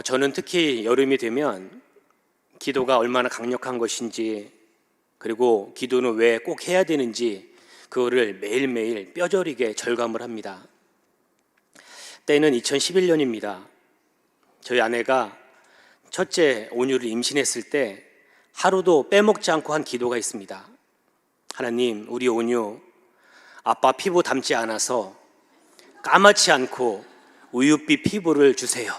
저는 특히 여름이 되면 기도가 얼마나 강력한 것인지, 그리고 기도는 왜 꼭 해야 되는지 그거를 매일매일 뼈저리게 절감을 합니다. 때는 2011년입니다. 저희 아내가 첫째 온유를 임신했을 때 하루도 빼먹지 않고 한 기도가 있습니다. 하나님, 우리 온유 아빠 피부 닮지 않아서 까맣지 않고 우윳빛 피부를 주세요.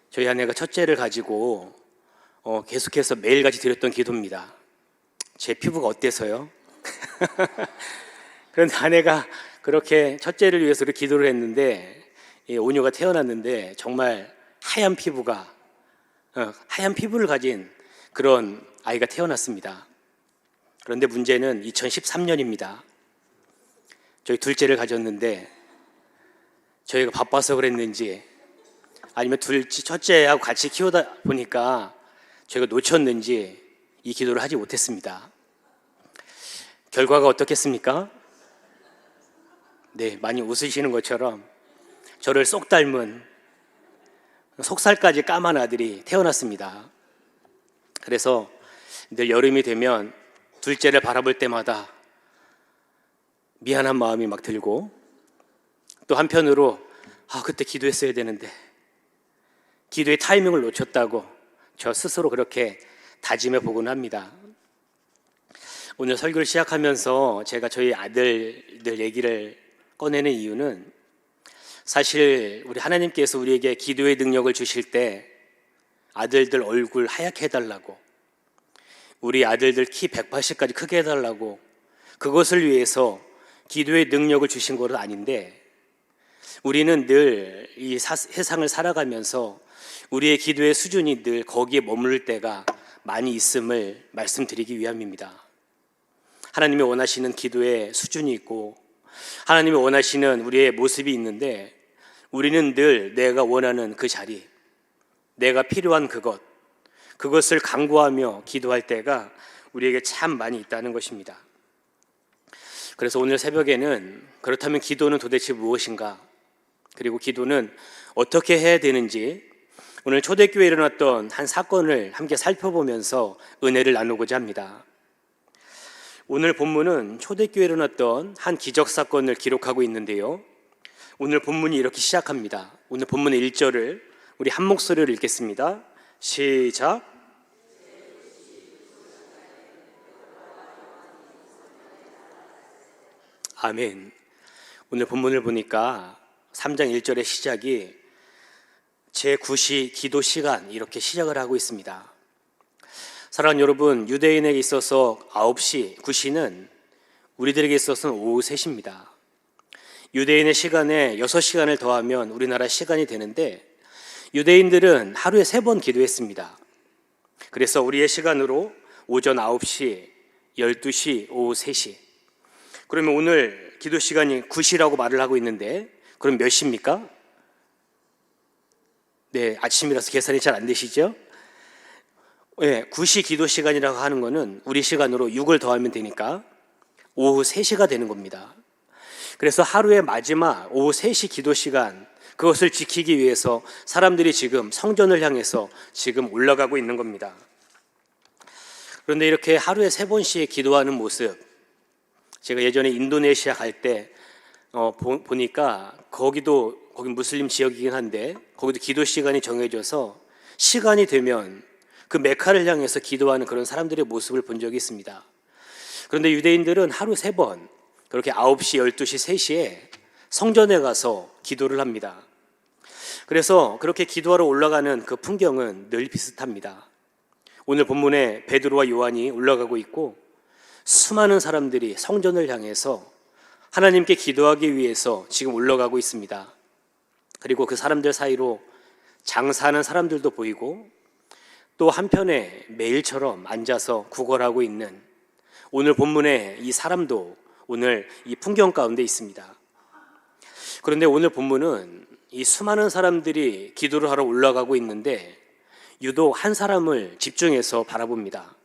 저희 아내가 첫째를 가지고 계속해서 매일같이 드렸던 기도입니다. 제 피부가 어때서요? 그런데 아내가 그렇게 첫째를 위해서 그렇게 기도를 했는데, 온유가 태어났는데 정말 하얀 피부를 가진 그런 아이가 태어났습니다. 그런데 문제는 2013년입니다. 저희 둘째를 가졌는데 저희가 바빠서 그랬는지, 아니면 첫째하고 같이 키우다 보니까 저희가 놓쳤는지 이 기도를 하지 못했습니다. 결과가 어떻겠습니까? 네, 많이 웃으시는 것처럼 저를 쏙 닮은 속살까지 까만 아들이 태어났습니다. 그래서 늘 여름이 되면 둘째를 바라볼 때마다 미안한 마음이 막 들고, 또 한편으로 그때 기도했어야 되는데 기도의 타이밍을 놓쳤다고 저 스스로 그렇게 다짐해 보곤 합니다. 오늘 설교를 시작하면서 제가 저희 아들들 얘기를 꺼내는 이유는, 사실 우리 하나님께서 우리에게 기도의 능력을 주실 때 아들들 얼굴 하얗게 해달라고, 우리 아들들 키 180까지 크게 해달라고, 그것을 위해서 기도의 능력을 주신 것은 아닌데, 우리는 늘 이 세상을 살아가면서 우리의 기도의 수준이 늘 거기에 머무를 때가 많이 있음을 말씀드리기 위함입니다. 하나님이 원하시는 기도의 수준이 있고 하나님이 원하시는 우리의 모습이 있는데, 우리는 늘 내가 원하는 그 자리, 내가 필요한 그것을 간구하며 기도할 때가 우리에게 참 많이 있다는 것입니다. 그래서 오늘 새벽에는 그렇다면 기도는 도대체 무엇인가, 그리고 기도는 어떻게 해야 되는지, 오늘 초대교회에 일어났던 한 사건을 함께 살펴보면서 은혜를 나누고자 합니다. 오늘 본문은 초대교회에 일어났던 한 기적사건을 기록하고 있는데요, 오늘 본문이 이렇게 시작합니다. 오늘 본문의 1절을 우리 한 목소리로 읽겠습니다. 시작. 아멘. 오늘 본문을 보니까 3장 1절의 시작이 제9시 기도 시간, 이렇게 시작을 하고 있습니다. 사랑하는 여러분, 유대인에게 있어서 9시, 9시는 우리들에게 있어서는 오후 3시입니다. 유대인의 시간에 6시간을 더하면 우리나라 시간이 되는데, 유대인들은 하루에 3번 기도했습니다. 그래서 우리의 시간으로 오전 9시, 12시, 오후 3시. 그러면 오늘 기도 시간이 9시라고 말을 하고 있는데, 그럼 몇 시입니까? 네, 아침이라서 계산이 잘 안 되시죠? 네, 9시 기도 시간이라고 하는 거는 우리 시간으로 6을 더하면 되니까 오후 3시가 되는 겁니다. 그래서 하루의 마지막 오후 3시 기도 시간, 그것을 지키기 위해서 사람들이 지금 성전을 향해서 지금 올라가고 있는 겁니다. 그런데 이렇게 하루에 3번씩 기도하는 모습, 제가 예전에 인도네시아 갈 때 보니까 거기 무슬림 지역이긴 한데 거기도 기도 시간이 정해져서 시간이 되면 그 메카를 향해서 기도하는 그런 사람들의 모습을 본 적이 있습니다. 그런데 유대인들은 하루 3번, 그렇게 9시, 12시, 3시에 성전에 가서 기도를 합니다. 그래서 그렇게 기도하러 올라가는 그 풍경은 늘 비슷합니다. 오늘 본문에 베드로와 요한이 올라가고 있고, 수많은 사람들이 성전을 향해서 하나님께 기도하기 위해서 지금 올라가고 있습니다. 그리고 그 사람들 사이로 장사하는 사람들도 보이고, 또 한편에 매일처럼 앉아서 구걸하고 있는 오늘 본문의 이 사람도 오늘 이 풍경 가운데 있습니다. 그런데 오늘 본문은 이 수많은 사람들이 기도를 하러 올라가고 있는데 유독 한 사람을 집중해서 바라봅니다.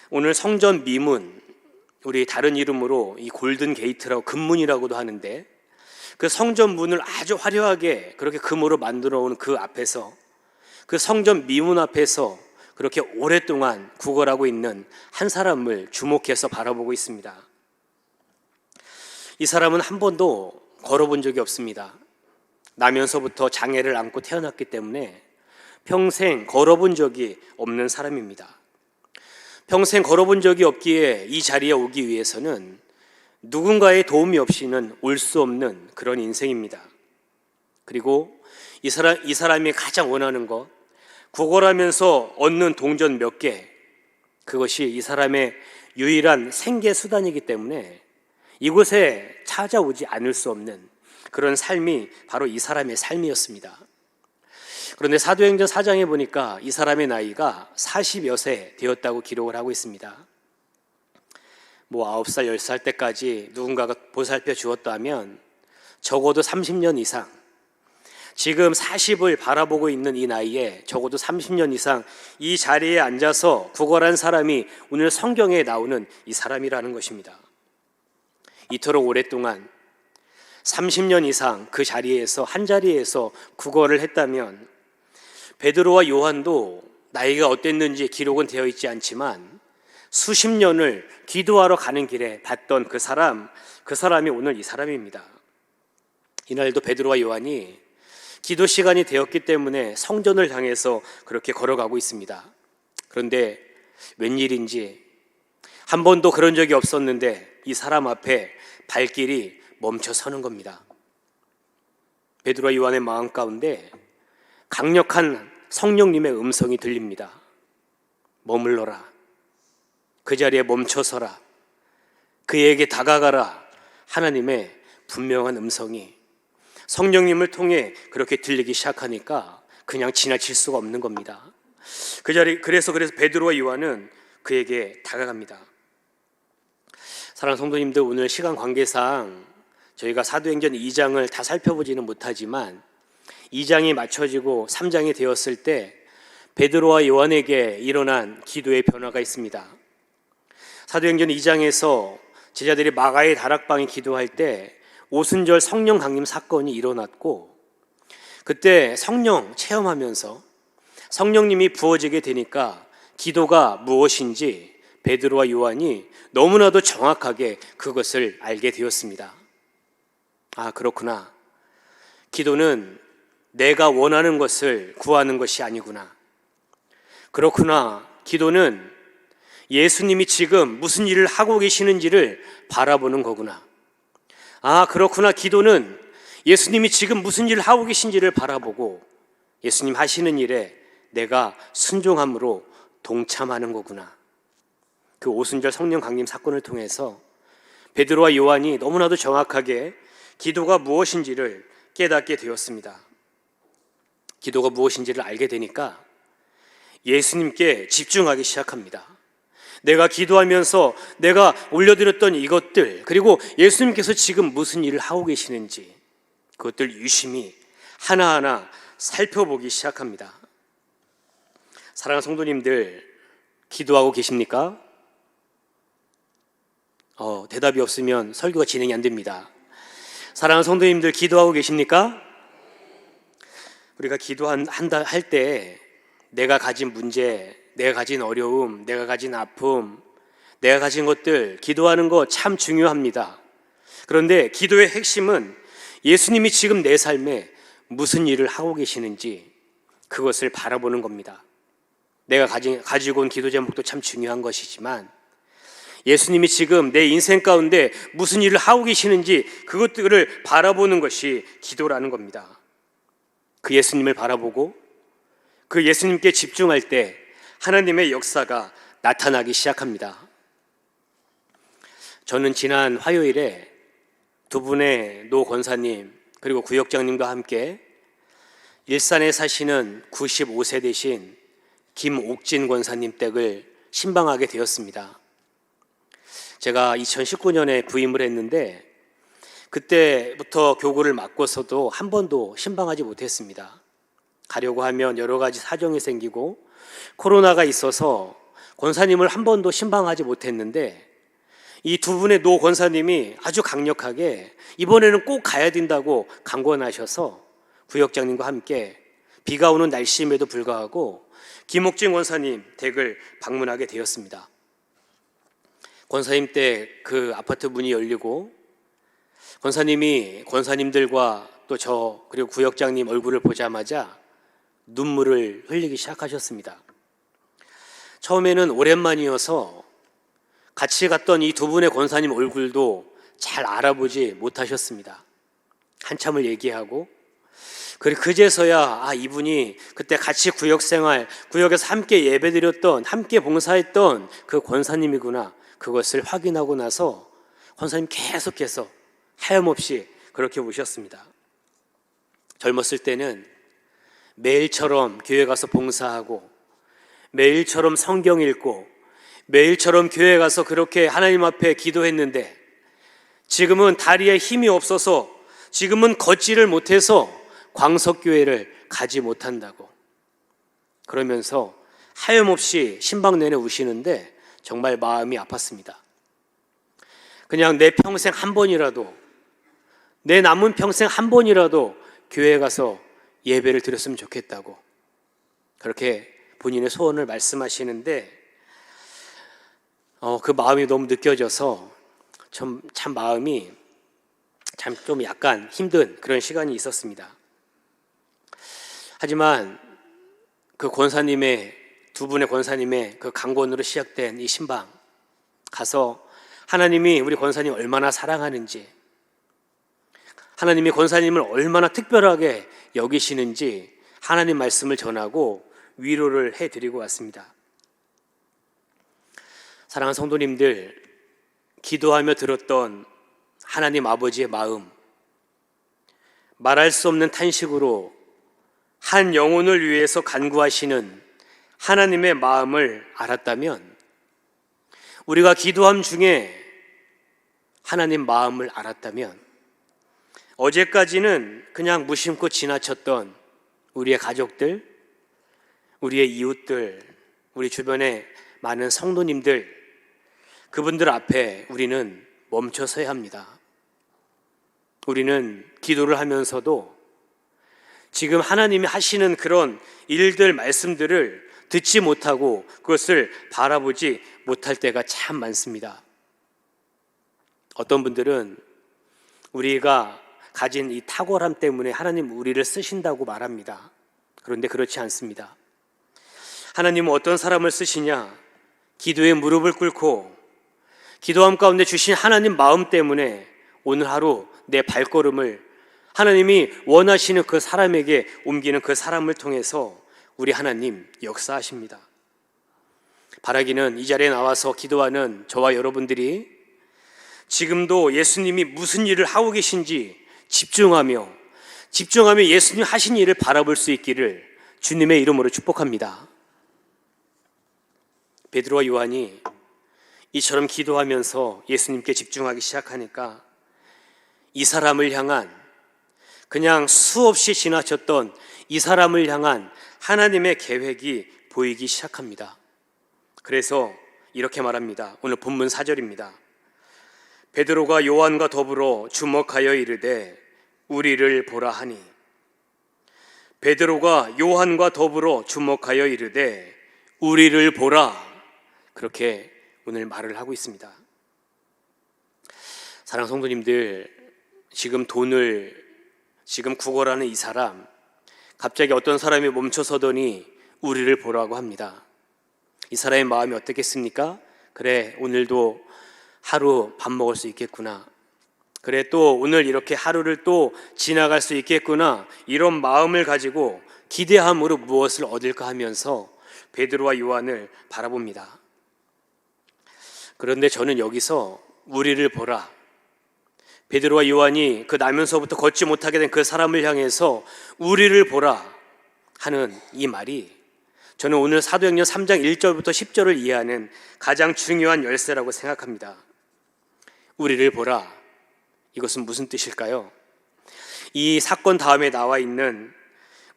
오늘 성전 미문, 우리 다른 이름으로 이 골든 게이트라고 금문이라고도 하는데, 그 성전 문을 아주 화려하게 그렇게 금으로 만들어 온 그 앞에서, 그 성전 미문 앞에서 그렇게 오랫동안 구걸하고 있는 한 사람을 주목해서 바라보고 있습니다. 이 사람은 한 번도 걸어본 적이 없습니다. 나면서부터 장애를 안고 태어났기 때문에 평생 걸어본 적이 없는 사람입니다. 평생 걸어본 적이 없기에 이 자리에 오기 위해서는 누군가의 도움이 없이는 올 수 없는 그런 인생입니다. 그리고 이 사람이 가장 원하는 것, 구걸하면서 얻는 동전 몇 개, 그것이 이 사람의 유일한 생계 수단이기 때문에 이곳에 찾아오지 않을 수 없는 그런 삶이 바로 이 사람의 삶이었습니다. 그런데 사도행전 4장에 보니까 이 사람의 나이가 40여 세 되었다고 기록을 하고 있습니다. 9살, 10살 때까지 누군가가 보살펴 주었다면 적어도 30년 이상, 지금 40을 바라보고 있는 이 나이에 적어도 30년 이상 이 자리에 앉아서 구걸한 사람이 오늘 성경에 나오는 이 사람이라는 것입니다. 이토록 오랫동안 30년 이상 그 자리에서, 한 자리에서 구걸을 했다면 베드로와 요한도 나이가 어땠는지 기록은 되어 있지 않지만 수십 년을 기도하러 가는 길에 봤던 그 사람이 오늘 이 사람입니다. 이날도 베드로와 요한이 기도 시간이 되었기 때문에 성전을 향해서 그렇게 걸어가고 있습니다. 그런데 웬일인지 한 번도 그런 적이 없었는데 이 사람 앞에 발길이 멈춰 서는 겁니다. 베드로와 요한의 마음 가운데 강력한 성령님의 음성이 들립니다. 머물러라. 그 자리에 멈춰서라. 그에게 다가가라. 하나님의 분명한 음성이 성령님을 통해 그렇게 들리기 시작하니까 그냥 지나칠 수가 없는 겁니다. 그래서 베드로와 요한은 그에게 다가갑니다. 사랑하는 성도님들, 오늘 시간 관계상 저희가 사도행전 2장을 다 살펴보지는 못하지만 2장이 맞춰지고 3장이 되었을 때 베드로와 요한에게 일어난 기도의 변화가 있습니다. 사도행전 2장에서 제자들이 마가의 다락방에 기도할 때 오순절 성령 강림 사건이 일어났고, 그때 성령 체험하면서 성령님이 부어지게 되니까 기도가 무엇인지 베드로와 요한이 너무나도 정확하게 그것을 알게 되었습니다. 아, 그렇구나. 기도는 내가 원하는 것을 구하는 것이 아니구나. 그렇구나. 기도는 예수님이 지금 무슨 일을 하고 계시는지를 바라보는 거구나. 아, 그렇구나. 기도는 예수님이 지금 무슨 일을 하고 계신지를 바라보고 예수님 하시는 일에 내가 순종함으로 동참하는 거구나. 그 오순절 성령 강림 사건을 통해서 베드로와 요한이 너무나도 정확하게 기도가 무엇인지를 깨닫게 되었습니다. 기도가 무엇인지를 알게 되니까 예수님께 집중하기 시작합니다. 내가 기도하면서 내가 올려드렸던 이것들, 그리고 예수님께서 지금 무슨 일을 하고 계시는지 그것들 유심히 하나하나 살펴보기 시작합니다. 사랑하는 성도님들, 기도하고 계십니까? 대답이 없으면 설교가 진행이 안 됩니다. 사랑하는 성도님들, 기도하고 계십니까? 우리가 할 때 내가 가진 문제, 내가 가진 어려움, 내가 가진 아픔, 내가 가진 것들 기도하는 거 참 중요합니다. 그런데 기도의 핵심은 예수님이 지금 내 삶에 무슨 일을 하고 계시는지 그것을 바라보는 겁니다. 내가 가지고 온 기도 제목도 참 중요한 것이지만 예수님이 지금 내 인생 가운데 무슨 일을 하고 계시는지 그것들을 바라보는 것이 기도라는 겁니다. 그 예수님을 바라보고 그 예수님께 집중할 때 하나님의 역사가 나타나기 시작합니다. 저는 지난 화요일에 두 분의 노 권사님 그리고 구역장님과 함께 일산에 사시는 95세 되신 김옥진 권사님 댁을 신방하게 되었습니다. 제가 2019년에 부임을 했는데 그때부터 교구를 맡고서도 한 번도 신방하지 못했습니다. 가려고 하면 여러 가지 사정이 생기고 코로나가 있어서 권사님을 한 번도 신방하지 못했는데 이 두 분의 노 권사님이 아주 강력하게 이번에는 꼭 가야 된다고 강권하셔서 구역장님과 함께 비가 오는 날씨임에도 불구하고 김옥진 권사님 댁을 방문하게 되었습니다. 권사님 댁 그 아파트 문이 열리고 권사님이 권사님들과 또 저 그리고 구역장님 얼굴을 보자마자 눈물을 흘리기 시작하셨습니다. 처음에는 오랜만이어서 같이 갔던 이 두 분의 권사님 얼굴도 잘 알아보지 못하셨습니다. 한참을 얘기하고 그제서야 이분이 그때 같이 구역에서 함께 예배드렸던, 함께 봉사했던 그 권사님이구나, 그것을 확인하고 나서 권사님 계속해서 하염없이 그렇게 우셨습니다. 젊었을 때는 매일처럼 교회 가서 봉사하고 매일처럼 성경 읽고 매일처럼 교회 가서 그렇게 하나님 앞에 기도했는데 지금은 다리에 힘이 없어서, 지금은 걷지를 못해서 광석교회를 가지 못한다고 그러면서 하염없이 신방내내 우시는데 정말 마음이 아팠습니다. 그냥 내 평생 한 번이라도, 내 남은 평생 한 번이라도 교회에 가서 예배를 드렸으면 좋겠다고 그렇게 본인의 소원을 말씀하시는데 그 마음이 너무 느껴져서 참 마음이 좀 약간 힘든 그런 시간이 있었습니다. 하지만 그 두 분의 권사님의 그 강권으로 시작된 이 신방 가서 하나님이 우리 권사님 얼마나 사랑하는지, 하나님이 권사님을 얼마나 특별하게 여기시는지 하나님 말씀을 전하고 위로를 해드리고 왔습니다. 사랑하는 성도님들, 기도하며 들었던 하나님 아버지의 마음, 말할 수 없는 탄식으로 한 영혼을 위해서 간구하시는 하나님의 마음을 알았다면, 우리가 기도함 중에 하나님 마음을 알았다면, 어제까지는 그냥 무심코 지나쳤던 우리의 가족들, 우리의 이웃들, 우리 주변의 많은 성도님들, 그분들 앞에 우리는 멈춰서야 합니다. 우리는 기도를 하면서도 지금 하나님이 하시는 그런 일들, 말씀들을 듣지 못하고 그것을 바라보지 못할 때가 참 많습니다. 어떤 분들은 우리가 가진 이 탁월함 때문에 하나님 우리를 쓰신다고 말합니다. 그런데 그렇지 않습니다. 하나님은 어떤 사람을 쓰시냐? 기도에 무릎을 꿇고 기도함 가운데 주신 하나님 마음 때문에 오늘 하루 내 발걸음을 하나님이 원하시는 그 사람에게 옮기는 그 사람을 통해서 우리 하나님 역사하십니다. 바라기는 이 자리에 나와서 기도하는 저와 여러분들이 지금도 예수님이 무슨 일을 하고 계신지 집중하며 예수님 하신 일을 바라볼 수 있기를 주님의 이름으로 축복합니다. 베드로와 요한이 이처럼 기도하면서 예수님께 집중하기 시작하니까 이 사람을 향한, 그냥 수없이 지나쳤던 이 사람을 향한 하나님의 계획이 보이기 시작합니다. 그래서 이렇게 말합니다. 오늘 본문 4절입니다. 베드로가 요한과 더불어 주목하여 이르되 우리를 보라 하니. 베드로가 요한과 더불어 주목하여 이르되 우리를 보라, 그렇게 오늘 말을 하고 있습니다. 사랑하는 성도님들, 지금 구걸하는 이 사람, 갑자기 어떤 사람이 멈춰서더니 우리를 보라고 합니다. 이 사람의 마음이 어떻겠습니까? 그래, 오늘도 하루 밥 먹을 수 있겠구나. 그래, 또 오늘 이렇게 하루를 또 지나갈 수 있겠구나. 이런 마음을 가지고 기대함으로 무엇을 얻을까 하면서 베드로와 요한을 바라봅니다. 그런데 저는 여기서 우리를 보라, 베드로와 요한이 그 나면서부터 걷지 못하게 된 그 사람을 향해서 우리를 보라 하는 이 말이 저는 오늘 사도행전 3장 1절부터 10절을 이해하는 가장 중요한 열쇠라고 생각합니다. 우리를 보라, 이것은 무슨 뜻일까요? 이 사건 다음에 나와 있는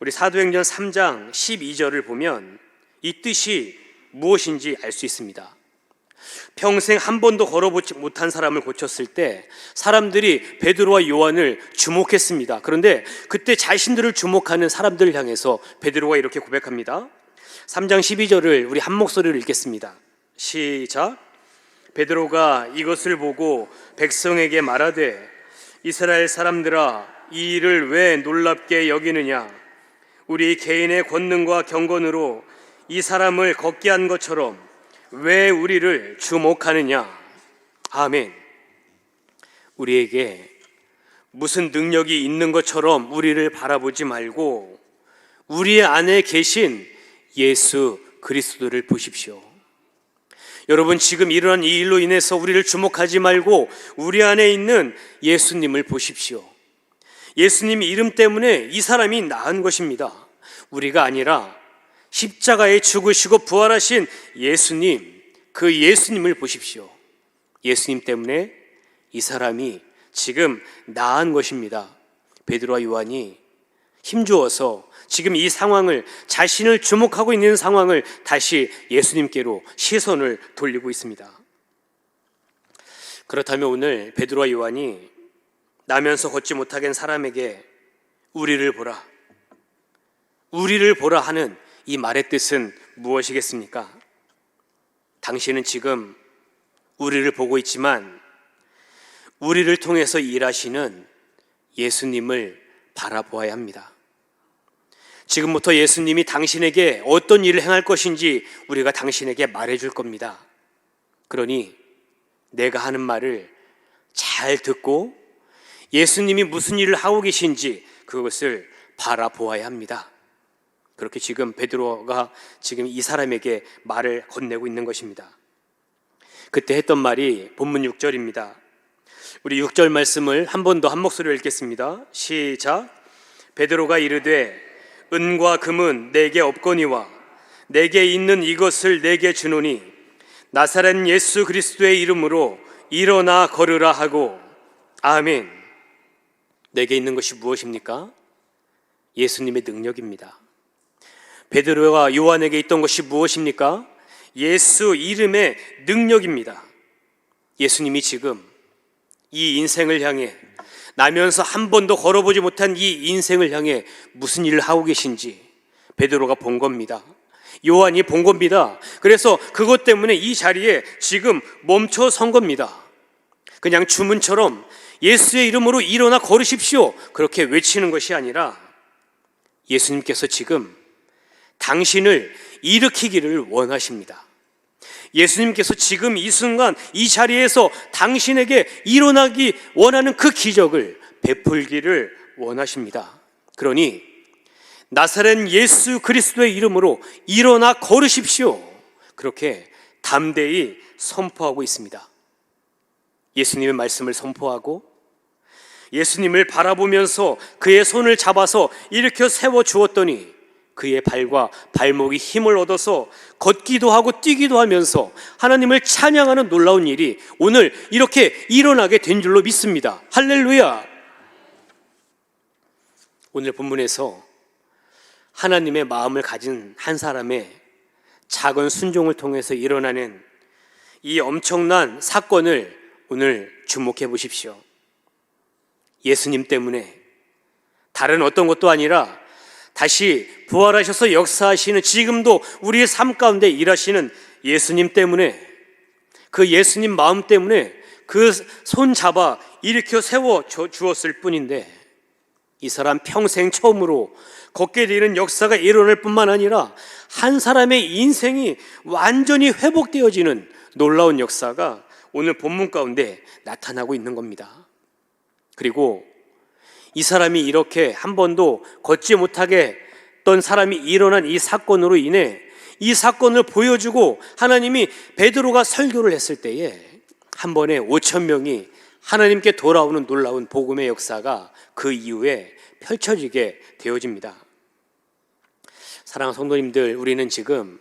우리 사도행전 3장 12절을 보면 이 뜻이 무엇인지 알 수 있습니다. 평생 한 번도 걸어보지 못한 사람을 고쳤을 때 사람들이 베드로와 요한을 주목했습니다. 그런데 그때 자신들을 주목하는 사람들을 향해서 베드로가 이렇게 고백합니다. 3장 12절을 우리 한 목소리로 읽겠습니다. 시작. 베드로가 이것을 보고 백성에게 말하되 이스라엘 사람들아, 이 일을 왜 놀랍게 여기느냐? 우리 개인의 권능과 경건으로 이 사람을 걷게 한 것처럼 왜 우리를 주목하느냐? 아멘. 우리에게 무슨 능력이 있는 것처럼 우리를 바라보지 말고 우리 안에 계신 예수 그리스도를 보십시오. 여러분, 지금 일어난 이 일로 인해서 우리를 주목하지 말고 우리 안에 있는 예수님을 보십시오. 예수님 이름 때문에 이 사람이 나은 것입니다. 우리가 아니라 십자가에 죽으시고 부활하신 예수님, 그 예수님을 보십시오. 예수님 때문에 이 사람이 지금 나은 것입니다. 베드로와 요한이 힘주어서 지금 이 상황을, 자신을 주목하고 있는 상황을 다시 예수님께로 시선을 돌리고 있습니다. 그렇다면 오늘 베드로와 요한이 나면서 걷지 못하게 한 사람에게 우리를 보라, 우리를 보라 하는 이 말의 뜻은 무엇이겠습니까? 당신은 지금 우리를 보고 있지만 우리를 통해서 일하시는 예수님을 바라보아야 합니다. 지금부터 예수님이 당신에게 어떤 일을 행할 것인지 우리가 당신에게 말해줄 겁니다. 그러니 내가 하는 말을 잘 듣고 예수님이 무슨 일을 하고 계신지 그것을 바라보아야 합니다. 그렇게 지금 베드로가 지금 이 사람에게 말을 건네고 있는 것입니다. 그때 했던 말이 본문 6절입니다. 우리 6절 말씀을 한 번 더 한 목소리로 읽겠습니다. 시작. 베드로가 이르되 은과 금은 내게 없거니와 내게 있는 이것을 내게 주노니 나사렛 예수 그리스도의 이름으로 일어나 걸으라 하고. 아멘. 내게 있는 것이 무엇입니까? 예수님의 능력입니다. 베드로와 요한에게 있던 것이 무엇입니까? 예수 이름의 능력입니다. 예수님이 지금 이 인생을 향해, 나면서 한 번도 걸어보지 못한 이 인생을 향해 무슨 일을 하고 계신지 베드로가 본 겁니다. 요한이 본 겁니다. 그래서 그것 때문에 이 자리에 지금 멈춰 선 겁니다. 그냥 주문처럼 예수의 이름으로 일어나 걸으십시오, 그렇게 외치는 것이 아니라 예수님께서 지금 당신을 일으키기를 원하십니다. 예수님께서 지금 이 순간 이 자리에서 당신에게 일어나기 원하는 그 기적을 베풀기를 원하십니다. 그러니 나사렛 예수 그리스도의 이름으로 일어나 걸으십시오, 그렇게 담대히 선포하고 있습니다. 예수님의 말씀을 선포하고 예수님을 바라보면서 그의 손을 잡아서 일으켜 세워 주었더니 그의 발과 발목이 힘을 얻어서 걷기도 하고 뛰기도 하면서 하나님을 찬양하는 놀라운 일이 오늘 이렇게 일어나게 된 줄로 믿습니다. 할렐루야. 오늘 본문에서 하나님의 마음을 가진 한 사람의 작은 순종을 통해서 일어나는 이 엄청난 사건을 오늘 주목해 보십시오. 예수님 때문에, 다른 어떤 것도 아니라 다시 부활하셔서 역사하시는, 지금도 우리의 삶 가운데 일하시는 예수님 때문에, 그 예수님 마음 때문에 그 손 잡아 일으켜 세워 주었을 뿐인데, 이 사람 평생 처음으로 걷게 되는 역사가 일어날 뿐만 아니라 한 사람의 인생이 완전히 회복되어지는 놀라운 역사가 오늘 본문 가운데 나타나고 있는 겁니다. 그리고 이 사람이 이렇게 한 번도 걷지 못하게 했던 사람이 일어난 이 사건으로 인해 이 사건을 보여주고 하나님이 베드로가 설교를 했을 때에 한 번에 5,000명이 하나님께 돌아오는 놀라운 복음의 역사가 그 이후에 펼쳐지게 되어집니다. 사랑하는 성도님들, 우리는 지금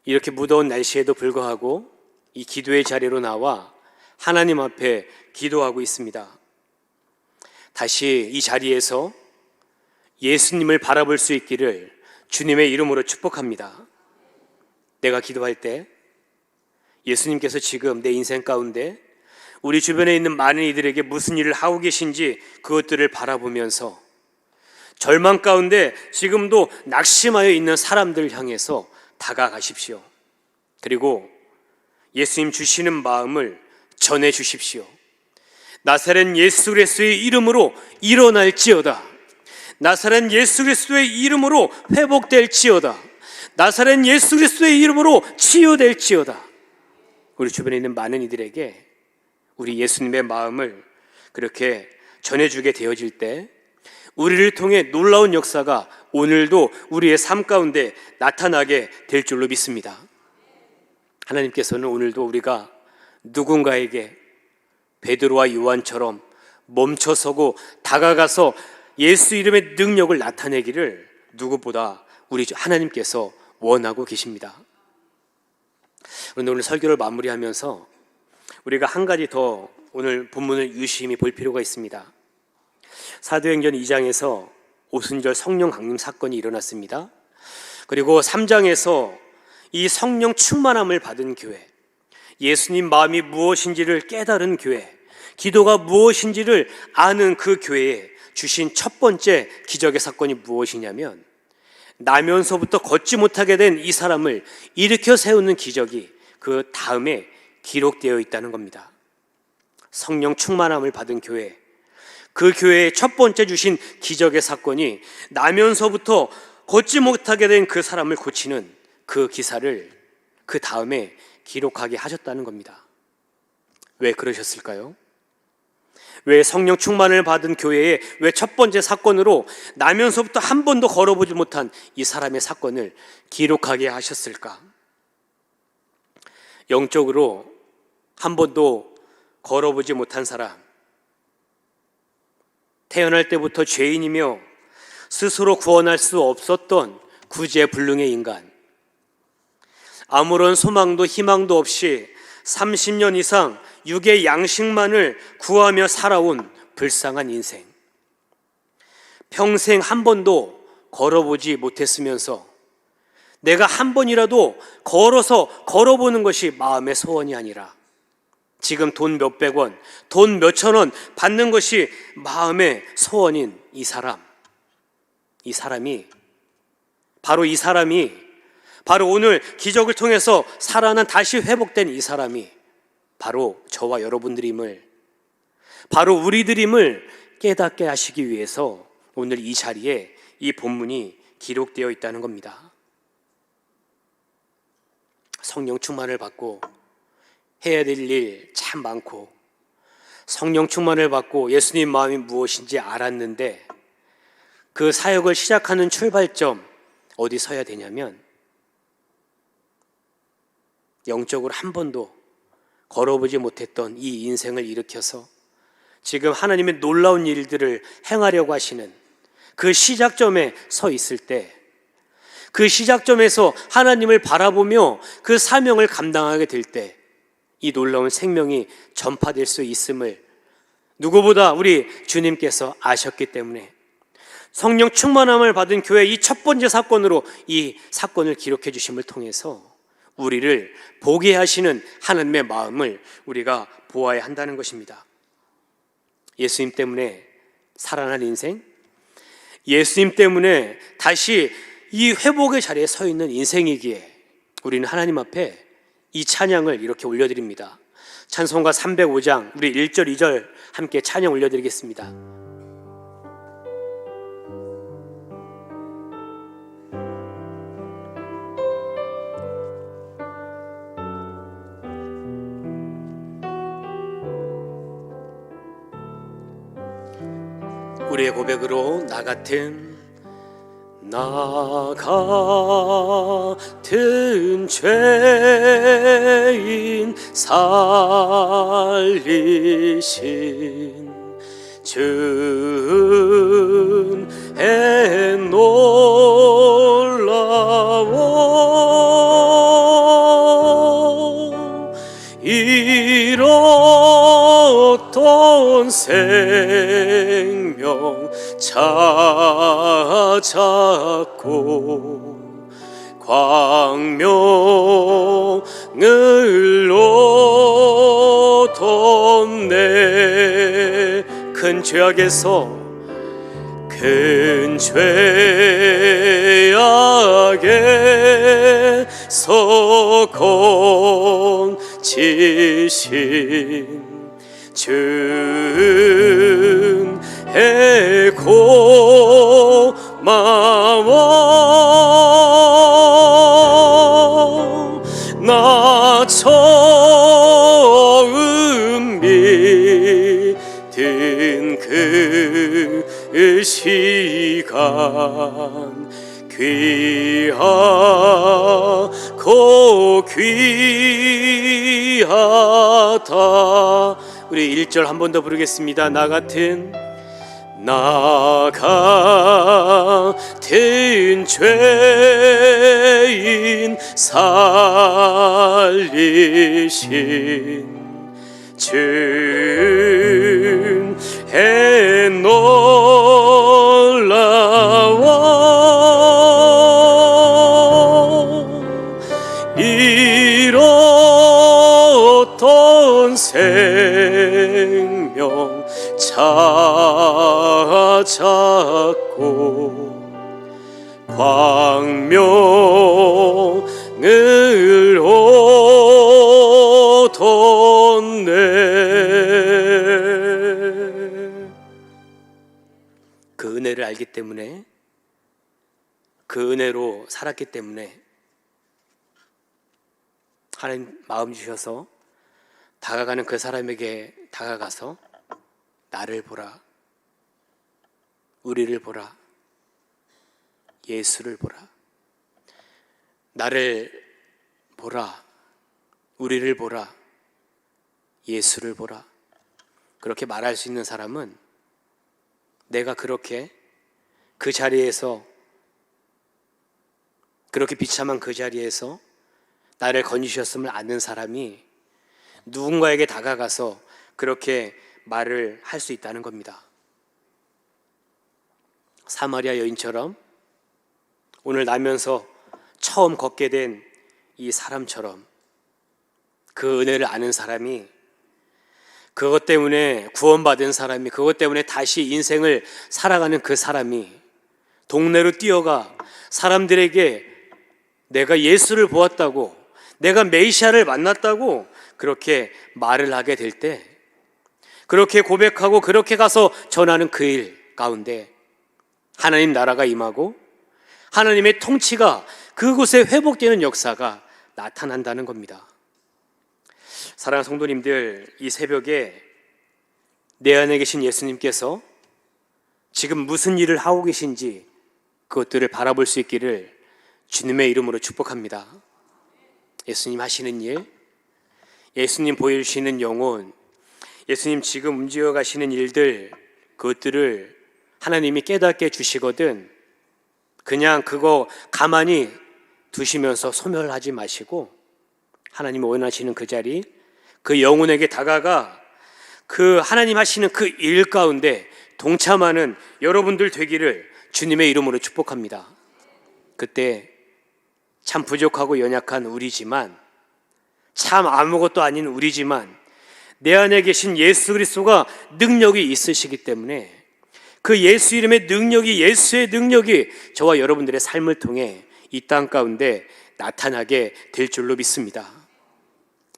이렇게 무더운 날씨에도 불구하고 이 기도의 자리로 나와 하나님 앞에 기도하고 있습니다. 다시 이 자리에서 예수님을 바라볼 수 있기를 주님의 이름으로 축복합니다. 내가 기도할 때 예수님께서 지금 내 인생 가운데 우리 주변에 있는 많은 이들에게 무슨 일을 하고 계신지 그것들을 바라보면서 절망 가운데 지금도 낙심하여 있는 사람들을 향해서 다가가십시오. 그리고 예수님 주시는 마음을 전해 주십시오. 나사렛 예수 그리스도의 이름으로 일어날지어다. 나사렛 예수 그리스도의 이름으로 회복될지어다. 나사렛 예수 그리스도의 이름으로 치유될지어다. 우리 주변에 있는 많은 이들에게 우리 예수님의 마음을 그렇게 전해주게 되어질 때 우리를 통해 놀라운 역사가 오늘도 우리의 삶 가운데 나타나게 될 줄로 믿습니다. 하나님께서는 오늘도 우리가 누군가에게 베드로와 요한처럼 멈춰서고 다가가서 예수 이름의 능력을 나타내기를 누구보다 우리 하나님께서 원하고 계십니다. 그런데 오늘 설교를 마무리하면서 우리가 한 가지 더 오늘 본문을 유심히 볼 필요가 있습니다. 사도행전 2장에서 오순절 성령 강림 사건이 일어났습니다. 그리고 3장에서 이 성령 충만함을 받은 교회, 예수님 마음이 무엇인지를 깨달은 교회, 기도가 무엇인지를 아는 그 교회에 주신 첫 번째 기적의 사건이 무엇이냐면 나면서부터 걷지 못하게 된 이 사람을 일으켜 세우는 기적이 그 다음에 기록되어 있다는 겁니다. 성령 충만함을 받은 교회, 그 교회의 첫 번째 주신 기적의 사건이 나면서부터 걷지 못하게 된 그 사람을 고치는 그 기사를 그 다음에 기록하게 하셨다는 겁니다. 왜 그러셨을까요? 왜 성령 충만을 받은 교회의 왜 첫 번째 사건으로 나면서부터 한 번도 걸어보지 못한 이 사람의 사건을 기록하게 하셨을까? 영적으로 한 번도 걸어보지 못한 사람, 태어날 때부터 죄인이며 스스로 구원할 수 없었던 구제불능의 인간, 아무런 소망도 희망도 없이 30년 이상 육의 양식만을 구하며 살아온 불쌍한 인생, 평생 한 번도 걸어보지 못했으면서 내가 한 번이라도 걸어보는 것이 마음의 소원이 아니라 지금 돈 몇백 원, 돈 몇천 원 받는 것이 마음의 소원인 이 사람이 바로 오늘 기적을 통해서 살아난 다시 회복된 이 사람이 바로 저와 여러분들임을, 바로 우리들임을 깨닫게 하시기 위해서 오늘 이 자리에 이 본문이 기록되어 있다는 겁니다. 성령 충만을 받고 해야 될 일 참 많고 성령 충만을 받고 예수님 마음이 무엇인지 알았는데 그 사역을 시작하는 출발점 어디 서야 되냐면 영적으로 한 번도 걸어보지 못했던 이 인생을 일으켜서 지금 하나님의 놀라운 일들을 행하려고 하시는 그 시작점에 서 있을 때, 그 시작점에서 하나님을 바라보며 그 사명을 감당하게 될 때 이 놀라운 생명이 전파될 수 있음을 누구보다 우리 주님께서 아셨기 때문에 성령 충만함을 받은 교회의 이 첫 번째 사건으로 이 사건을 기록해 주심을 통해서 우리를 보게 하시는 하나님의 마음을 우리가 보아야 한다는 것입니다. 예수님 때문에 살아난 인생, 예수님 때문에 다시 이 회복의 자리에 서 있는 인생이기에 우리는 하나님 앞에 이 찬양을 이렇게 올려드립니다. 찬송가 305장 우리 1절 2절 함께 찬양 올려드리겠습니다. 우리의 고백으로 나 같은 죄인 살리신 주의 놀라워 잃었던 생명 찾았고 광명을 얻었네. 큰 죄악에서 큰 죄악에서 건지신 주의 고마워. 나 처음 믿은 그 시간 귀하고 귀하다. 우리 1절 한 번 더 부르겠습니다. 나 같은 죄인 살리신 주의 놀라워. 잃었던 생명 찾았고 광명을 얻었네. 그 은혜를 알기 때문에, 그 은혜로 살았기 때문에 하나님 마음 주셔서 다가가는 그 사람에게 다가가서 나를 보라, 우리를 보라, 예수를 보라, 나를 보라, 우리를 보라, 예수를 보라, 그렇게 말할 수 있는 사람은 내가 그렇게 그 자리에서, 그렇게 비참한 그 자리에서 나를 건지셨음을 아는 사람이 누군가에게 다가가서 그렇게 말을 할 수 있다는 겁니다. 사마리아 여인처럼, 오늘 나면서 처음 걷게 된 이 사람처럼, 그 은혜를 아는 사람이, 그것 때문에 구원받은 사람이, 그것 때문에 다시 인생을 살아가는 그 사람이 동네로 뛰어가 사람들에게 내가 예수를 보았다고, 내가 메시아를 만났다고 그렇게 말을 하게 될 때, 그렇게 고백하고 그렇게 가서 전하는 그 일 가운데 하나님 나라가 임하고 하나님의 통치가 그곳에 회복되는 역사가 나타난다는 겁니다. 사랑하는 성도님들, 이 새벽에 내 안에 계신 예수님께서 지금 무슨 일을 하고 계신지 그것들을 바라볼 수 있기를 주님의 이름으로 축복합니다. 예수님 하시는 일, 예수님 보여주시는 영혼, 예수님 지금 움직여 가시는 일들, 그것들을 하나님이 깨닫게 해주시거든 그냥 그거 가만히 두시면서 소멸하지 마시고 하나님이 원하시는 그 자리, 그 영혼에게 다가가 그 하나님 하시는 그 일 가운데 동참하는 여러분들 되기를 주님의 이름으로 축복합니다. 그때 참 부족하고 연약한 우리지만, 참 아무것도 아닌 우리지만 내 안에 계신 예수 그리스도가 능력이 있으시기 때문에 그 예수 이름의 능력이, 예수의 능력이 저와 여러분들의 삶을 통해 이 땅 가운데 나타나게 될 줄로 믿습니다.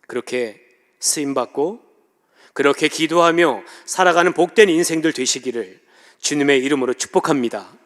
그렇게 쓰임받고 그렇게 기도하며 살아가는 복된 인생들 되시기를 주님의 이름으로 축복합니다.